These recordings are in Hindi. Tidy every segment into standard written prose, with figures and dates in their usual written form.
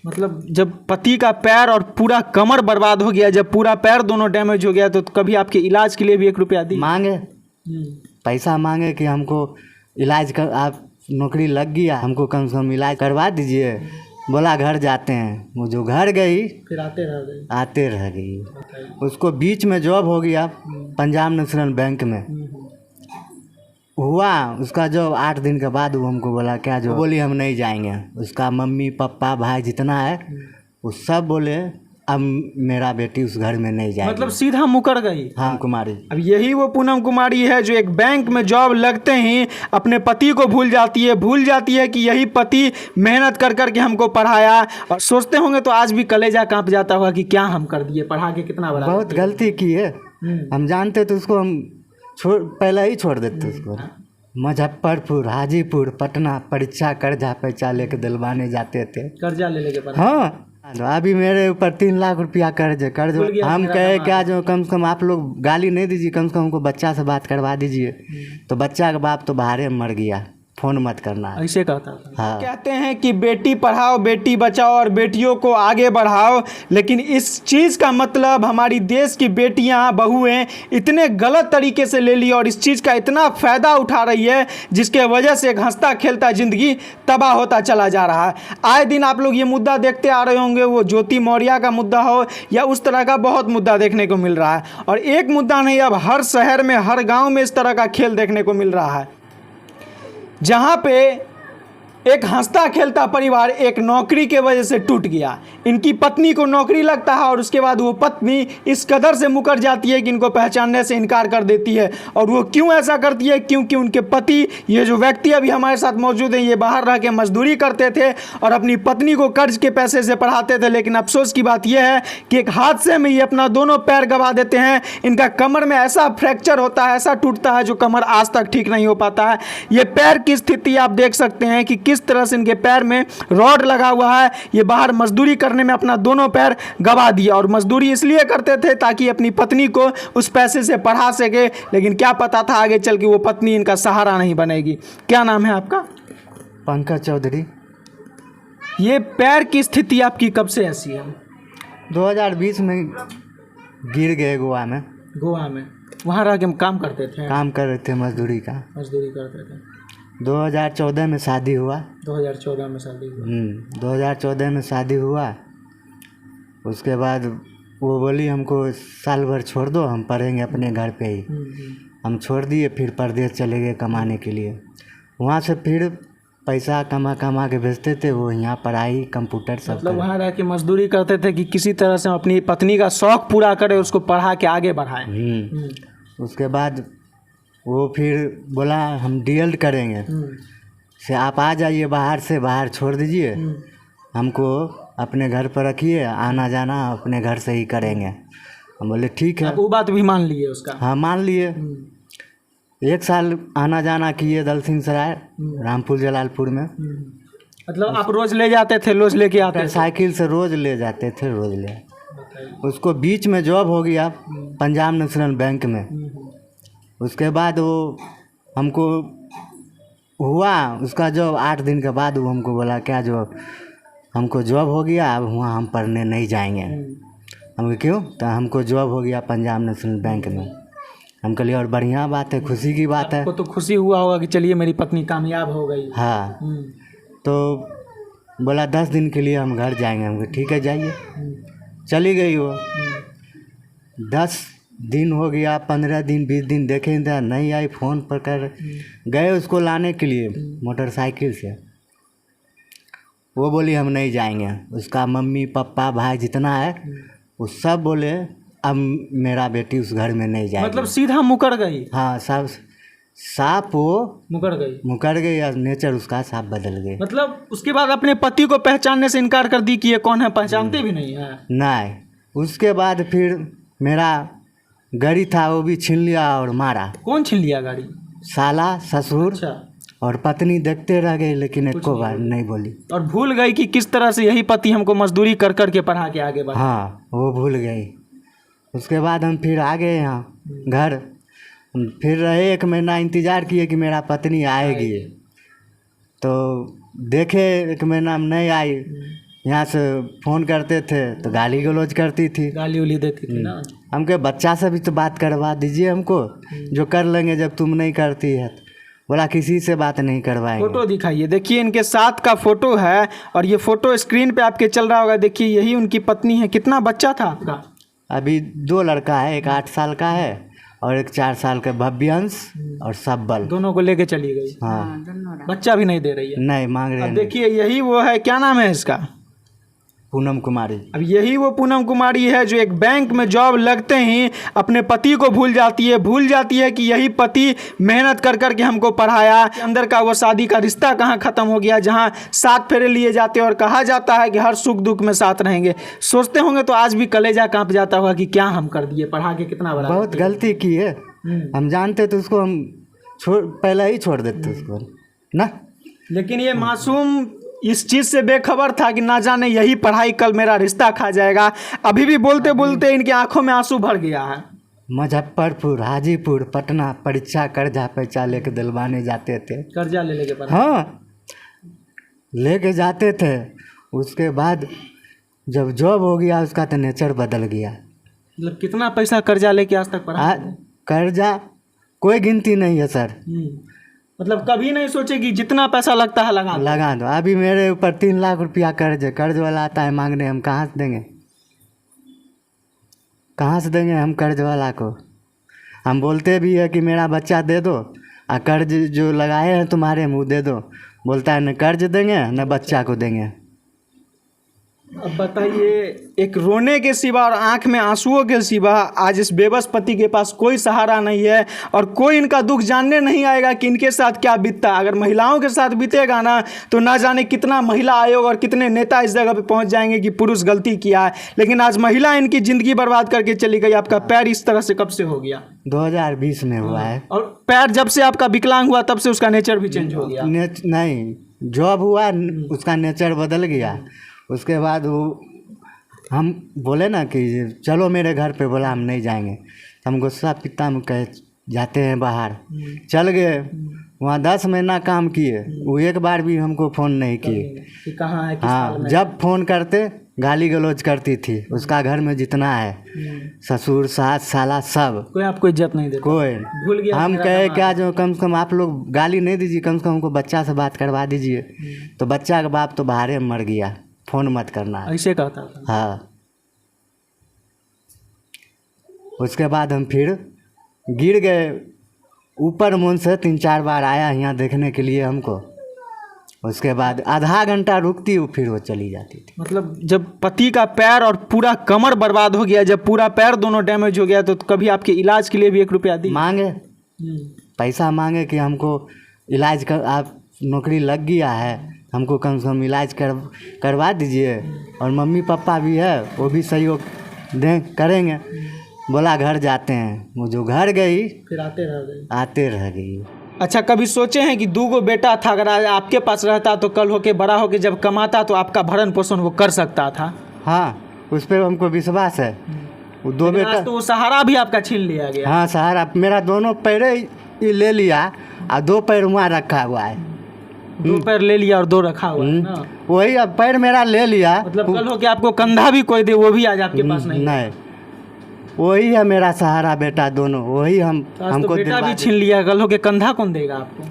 मतलब जब पति का पैर और पूरा कमर बर्बाद हो गया, जब पूरा पैर दोनों डैमेज हो गया, तो कभी आपके इलाज के लिए भी 1 रुपया दी? मांगे, पैसा मांगे कि हमको इलाज कर, आप नौकरी लग गया, हमको कम से कम इलाज करवा दीजिए। बोला घर जाते हैं। वो जो घर गई फिर आते रह गई। उसको बीच में जॉब हो गया पंजाब नेशनल बैंक में हुआ। उसका जॉब 8 दिन के बाद वो हमको बोला क्या जॉब, बोली हम नहीं जाएंगे। उसका मम्मी पापा भाई जितना है वो सब बोले अब मेरा बेटी उस घर में नहीं जाएगी। मतलब सीधा मुकर गई। हाँ कुमारी। अब यही वो पूनम कुमारी है जो एक बैंक में जॉब लगते ही अपने पति को भूल जाती है कि यही पति मेहनत कर कर के हमको पढ़ाया। और सोचते होंगे तो आज भी कलेजा कांप जाता होगा कि क्या हम कर दिए, पढ़ा के कितना बड़ा। बहुत गलती की है। हम जानते तो उसको हम पहले ही छोड़ देते उसको। मुजफ्फरपुर, हाजीपुर, पटना परीक्षा कर्जा पैसा लेके दिलवाने जाते थे। कर्जा ले लेके पढ़ा। हाँ अभी मेरे ऊपर 3 लाख रुपया कर्ज। हम कहे क्या जो कम से कम आप लोग गाली नहीं दीजिए, कम से कम हमको बच्चा से बात करवा दीजिए। तो बच्चा का बाप तो बाहर मर गया, फोन मत करना, ऐसे कहता था। हाँ। कहते हैं कि बेटी पढ़ाओ बेटी बचाओ और बेटियों को आगे बढ़ाओ, लेकिन इस चीज़ का मतलब हमारी देश की बेटियां बहुएं इतने गलत तरीके से ले ली और इस चीज़ का इतना फ़ायदा उठा रही है जिसके वजह से एक हंसता खेलता ज़िंदगी तबाह होता चला जा रहा है। आए दिन आप लोग ये मुद्दा देखते आ रहे होंगे, वो ज्योति मौर्य का मुद्दा हो या उस तरह का बहुत मुद्दा देखने को मिल रहा है। और एक मुद्दा नहीं, अब हर शहर में हर गाँव में इस तरह का खेल देखने को मिल रहा है, जहाँ पे एक हंसता खेलता परिवार एक नौकरी के वजह से टूट गया। इनकी पत्नी को नौकरी लगता है और उसके बाद वो पत्नी इस कदर से मुकर जाती है कि इनको पहचानने से इनकार कर देती है। और वो क्यों ऐसा करती है? क्योंकि उनके पति, ये जो व्यक्ति अभी हमारे साथ मौजूद हैं, ये बाहर रह के मजदूरी करते थे और अपनी पत्नी को कर्ज के पैसे से पढ़ाते थे। लेकिन अफसोस की बात यह है कि एक हादसे में ये अपना दोनों पैर गंवा देते हैं। इनका कमर में ऐसा फ्रैक्चर होता है, ऐसा टूटता है जो कमर आज तक ठीक नहीं हो पाता है। ये पैर की स्थिति आप देख सकते हैं कि किस तरह से इनके पैर में रॉड लगा हुआ है। ये बाहर मजदूरी करने में अपना दोनों पैर गवा दिया और मजदूरी इसलिए करते थे ताकि अपनी पत्नी को उस पैसे से पढ़ा सके। लेकिन क्या पता था आगे चल के वो पत्नी इनका सहारा नहीं बनेगी। क्या नाम है आपका? पंकज चौधरी। ये पैर की स्थिति आपकी कब से ऐसी है? 2020 में गिर गए गोवा में। गोवा में वहाँ रह के काम करते थे? काम कर रहे थे, मजदूरी करते थे। 2014 में शादी हुआ। 2014 में शादी हुआ। 2014 में शादी हुआ। उसके बाद वो बोली हमको साल भर छोड़ दो, हम पढ़ेंगे अपने घर पे ही। हम छोड़ दिए, फिर परदेश चले गए कमाने के लिए। वहाँ से फिर पैसा कमा के भेजते थे वो, यहाँ पढ़ाई कंप्यूटर सब। मतलब वहाँ रह के मजदूरी करते थे कि किसी तरह से अपनी पत्नी का शौक पूरा करे, उसको पढ़ा के आगे बढ़ाएं। उसके बाद वो फिर बोला हम डीएलएड करेंगे, से आप आ जाइए बाहर से, बाहर छोड़ दीजिए, हमको अपने घर पर रखिए, आना जाना अपने घर से ही करेंगे। हम बोले ठीक है। वो बात भी मान लिए उसका? हाँ मान लिए। 1 साल आना जाना किए दलसिंह सराय, रामपुर जलालपुर में। मतलब आप रोज ले जाते थे, रोज लेके आते थे? साइकिल से रोज ले जाते थे, रोज ले। उसको बीच में जॉब हो गया पंजाब नेशनल बैंक में। उसके बाद वो हमको हुआ उसका जॉब 8 दिन के बाद वो हमको बोला क्या जॉब, हमको जॉब हो गया, अब वहाँ हम पढ़ने नहीं जाएंगे। हम क्यों? तो हमको जॉब हो गया पंजाब नेशनल बैंक में। हम कहिए और बढ़िया बात है, खुशी की बात है। आपको तो खुशी हुआ होगा कि चलिए मेरी पत्नी कामयाब हो गई। हाँ। तो बोला 10 दिन के लिए हम घर जाएंगे। हमको ठीक है जाइए। चली गई वो। 10 दिन हो गया, 15 दिन 20 दिन देखे नहीं आई, फ़ोन पर कर गए उसको लाने के लिए मोटरसाइकिल से। वो बोली हम नहीं जाएंगे। उसका मम्मी पापा भाई जितना है वो सब बोले अब मेरा बेटी उस घर में नहीं जाएगी। मतलब सीधा मुकर गई? हाँ, सब साफ वो मुकर गई और नेचर उसका साफ बदल गई। मतलब उसके बाद अपने पति को पहचानने से इनकार कर दी कि ये कौन है, पहचानते भी नहीं है? नहीं। उसके बाद फिर मेरा गाड़ी था वो भी छीन लिया और मारा। कौन छीन लिया गाड़ी? साला, ससुर। अच्छा। और पत्नी देखते रह गई लेकिन एक बार नहीं बोली। और भूल गई कि किस तरह से यही पति हमको मजदूरी कर कर के पढ़ा के आगे बढ़ा। हाँ, वो भूल गई। उसके बाद हम फिर आ गए यहाँ घर। फिर रहे 1 महीना, इंतज़ार किए कि मेरा पत्नी आएगी। तो देखे 1 महीना में नहीं आई। यहाँ से फ़ोन करते थे तो गाली गलौज करती थी, गाली उली देती थी ना। हम कहे बच्चा से भी तो बात करवा दीजिए हमको, जो कर लेंगे जब तुम नहीं करती है। बोला किसी से बात नहीं करवाएंगे। फोटो दिखाइए, देखिए इनके साथ का फोटो है और ये फोटो स्क्रीन पे आपके चल रहा होगा। देखिए यही उनकी पत्नी है। कितना बच्चा था आपका? अभी 2 लड़का है, एक 8 साल का है और एक 4 साल का भव्यांश और सब्बल। दोनों को लेके चली गई। हाँ, बच्चा भी नहीं दे रही है। नहीं मांग रहे अब हैं। देखिए यही वो है, क्या नाम है इसका? पूनम कुमारी। अब यही वो पूनम कुमारी है जो एक बैंक में जॉब लगते ही अपने पति को भूल जाती है कि यही पति मेहनत कर कर के हमको पढ़ाया। अंदर का वो शादी का रिश्ता कहाँ ख़त्म हो गया, जहाँ 7 फेरे लिए जाते और कहा जाता है कि हर सुख दुख में साथ रहेंगे। सोचते होंगे तो आज भी कलेजा कांप जाता होगा कि क्या हम कर दिए, पढ़ा के कितना बड़ा। बहुत गलती की है, हम जानते तो उसको हम पहले ही छोड़ देते उसको ना। लेकिन ये मासूम इस चीज़ से बेखबर था कि ना जाने यही पढ़ाई कल मेरा रिश्ता खा जाएगा। अभी भी बोलते बोलते इनकी आंखों में आंसू भर गया है। मुजफ्फरपुर, हाजीपुर, पटना परीक्षा कर्जा पैसा लेके दिलवाने जाते थे। कर्जा ले लेके पढ़ा। हाँ, लेके जाते थे। उसके बाद जब जॉब हो गया उसका तो नेचर बदल गया। मतलब कितना पैसा कर्जा लेके आज तक पढ़ा? कर्जा कोई गिनती नहीं है सर। मतलब कभी नहीं सोचे कि जितना पैसा लगता है लगा दो। अभी मेरे ऊपर 3 लाख रुपया कर्ज वाला आता है मांगने, हम कहाँ से देंगे? कहाँ से देंगे हम कर्ज वाला को? हम बोलते भी है कि मेरा बच्चा दे दो, और कर्ज जो लगाए हैं तुम्हारे मुँह दे दो। बोलता है न कर्ज देंगे न बच्चा को देंगे। अब बताइए, एक रोने के सिवा और आंख में आंसुओं के सिवा आज इस बेबस पति के पास कोई सहारा नहीं है और कोई इनका दुख जानने नहीं आएगा कि इनके साथ क्या बीतता। अगर महिलाओं के साथ बीतेगा ना तो ना जाने कितना महिला आयोग और कितने नेता इस जगह पे पहुंच जाएंगे कि पुरुष गलती किया है। लेकिन आज महिला इनकी ज़िंदगी बर्बाद करके चली गई। आपका पैर इस तरह से कब से हो गया? 2020 में हुआ है। और पैर जब से आपका विकलांग हुआ तब से उसका नेचर भी चेंज हो गया? नहीं, जॉब हुआ उसका नेचर बदल गया। उसके बाद वो हम बोले ना कि चलो मेरे घर पे, बोला हम नहीं जाएंगे। हम गुस्सा पिता में कहे जाते हैं बाहर। चल गए, वहाँ 10 महीना काम किए। वो एक बार भी हमको फ़ोन नहीं किए कि कहाँ है, किस हाल हाँ, में? जब फ़ोन करते गाली गलौज करती थी। उसका घर में जितना है ससुर सास साला सब, कोई आपको इज्जत नहीं देता, कोई भूल गया। हम कहे क्या, जो कम से कम आप लोग गाली नहीं दीजिए, कम से कम हमको बच्चा से बात करवा दीजिए। तो बच्चा का बाप तो बाहर में मर गया, फ़ोन मत करना, ऐसे कहता था। हाँ। उसके बाद हम फिर गिर गए ऊपर मुन से। 3-4 बार आया यहाँ देखने के लिए हमको। उसके बाद आधा घंटा रुकती फिर वो चली जाती थी। मतलब जब पति का पैर और पूरा कमर बर्बाद हो गया, जब पूरा पैर दोनों डैमेज हो गया, तो कभी आपके इलाज के लिए भी 1 रुपया दी? मांगे, पैसा मांगे कि हमको इलाज कर, आप नौकरी लग गया है, हमको कम से कम इलाज करवा दीजिए। और मम्मी पापा भी है, वो भी सहयोग करेंगे। बोला घर जाते हैं। वो जो घर गई फिर आते रह गई। अच्छा, कभी सोचे हैं कि 2 बेटा था, अगर आज आपके पास रहता तो कल होके बड़ा होके जब कमाता तो आपका भरण पोषण वो कर सकता था? हाँ, उस पर हमको विश्वास है। वो 2 बेटा तो वो सहारा भी आपका छीन लिया गया। हाँ, सहारा मेरा दोनों पैर ही ले लिया और 2 पैर वहाँ रखा हुआ है। 2 पैर ले लिया और 2 रखा हुआ है ना? वही, अब पैर मेरा ले लिया। मतलब कल होके आपको कंधा भी कोई दे, वो भी आज आपके पास नहीं? नहीं, वही है मेरा सहारा बेटा दोनों, वही हमको बेटा भी छीन लिया, कल होके कंधा कौन देगा आपको?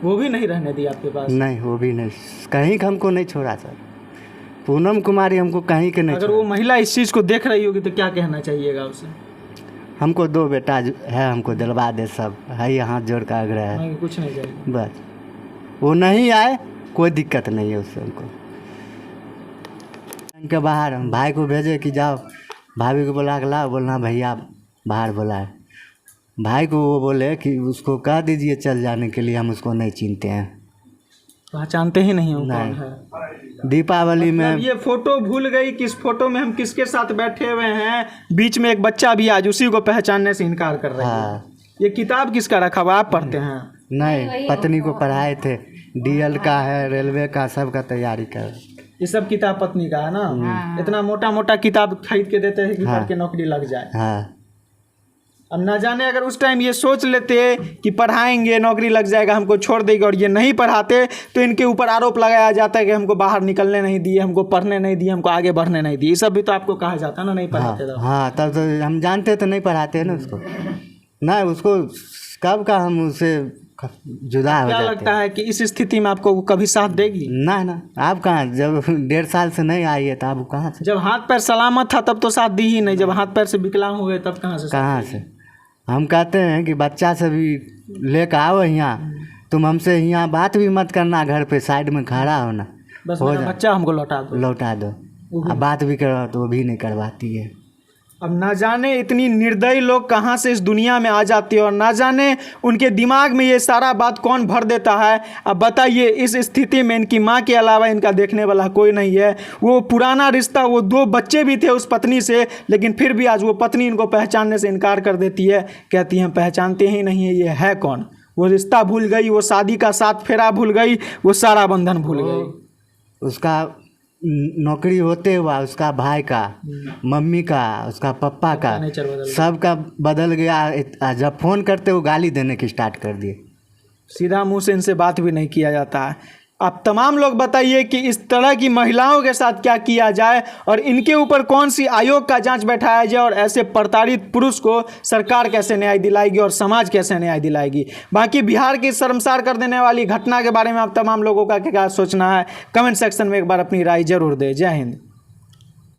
वो भी नहीं रहने दिया आपके पास? नहीं, वो भी नहीं, कहीं हमको नहीं छोड़ा सर। पूनम कुमारी हमको कहीं के नहीं। अगर वो महिला इस चीज़ को देख रही होगी तो क्या कहना चाहिएगा उसे? हमको 2 बेटा है, हमको दिलवा दे, सब है, हाथ जोड़ का आग्रह है। कुछ नहीं चाहिए बस, वो नहीं आए कोई दिक्कत नहीं है उससे हमको। के बाहर हम भाई को भेजे कि जाओ, भाभी को बुला के लाओ, बोलना भैया बाहर बुला है। भाई को वो बोले कि उसको कह दीजिए चल जाने के लिए, हम उसको नहीं चिनते हैं, पहचानते ही नहीं हो कौन है। दीपावली में ये फोटो भूल गई, किस फोटो में हम किसके साथ बैठे हुए हैं। बीच में एक बच्चा भी आज उसी को पहचानने से इनकार कर रहा है। हाँ। ये किताब किसका रखा हुआ, आप पढ़ते हैं? नहीं, पत्नी को पढ़ाए थे, DL का है, रेलवे का, सब का तैयारी कर। ये सब किताब पत्नी का है ना? इतना मोटा मोटा किताब खरीद के देते हैं कि पढ़ के नौकरी लग जाए। हाँ। अब ना जाने अगर उस टाइम ये सोच लेते कि पढ़ाएंगे नौकरी लग जाएगा हमको छोड़ देगा और ये नहीं पढ़ाते तो इनके ऊपर आरोप लगाया जाता है कि हमको बाहर निकलने नहीं दिए, हमको पढ़ने नहीं दिए, हमको आगे बढ़ने नहीं दिए। ये सब भी तो आपको कहा जाता ना, नहीं पढ़ाते तो। हाँ तब तो हम जानते तो नहीं पढ़ाते ना उसको, ना उसको कब का हम उससे जुदा हो क्या जाते। लगता है कि इस स्थिति में आपको कभी साथ देगी? ना आप कहाँ, जब 1.5 साल से नहीं आई है तो आप कहाँ से? जब हाथ पैर सलामत था तब तो साथ दी ही नहीं, जब हाथ पैर से विकलांग हो गए तब कहाँ से? कहाँ से? हम कहते हैं कि बच्चा से भी लेकर आओ यहाँ, तुम हमसे यहाँ बात भी मत करना, घर पे साइड में खड़ा होना, बस मेरा बच्चा हमको लौटा दो। अब बात भी करवा तो वो भी नहीं करवाती है। अब ना जाने इतनी निर्दयी लोग कहाँ से इस दुनिया में आ जाते हैं और ना जाने उनके दिमाग में ये सारा बात कौन भर देता है। अब बताइए, इस स्थिति में इनकी माँ के अलावा इनका देखने वाला कोई नहीं है। वो पुराना रिश्ता, वो 2 बच्चे भी थे उस पत्नी से, लेकिन फिर भी आज वो पत्नी इनको पहचानने से इनकार कर देती है, कहती है हम पहचानते ही नहीं है, ये है कौन। वो रिश्ता भूल गई, वो शादी का 7 फेरा भूल गई, वो सारा बंधन भूल गई। उसका नौकरी होते हुआ उसका भाई का, मम्मी का, उसका पापा का, सबका बदल गया। जब फ़ोन करते वो गाली देने की स्टार्ट कर दिए, सीधा मुंह से इनसे बात भी नहीं किया जाता है। आप तमाम लोग बताइए कि इस तरह की महिलाओं के साथ क्या किया जाए और इनके ऊपर कौन सी आयोग का जांच बैठाया जाए और ऐसे प्रताड़ित पुरुष को सरकार कैसे न्याय दिलाएगी और समाज कैसे न्याय दिलाएगी। बाकी बिहार की शर्मसार कर देने वाली घटना के बारे में आप तमाम लोगों का क्या सोचना है, कमेंट सेक्शन में एक बार अपनी राय जरूर दें। जय हिंद।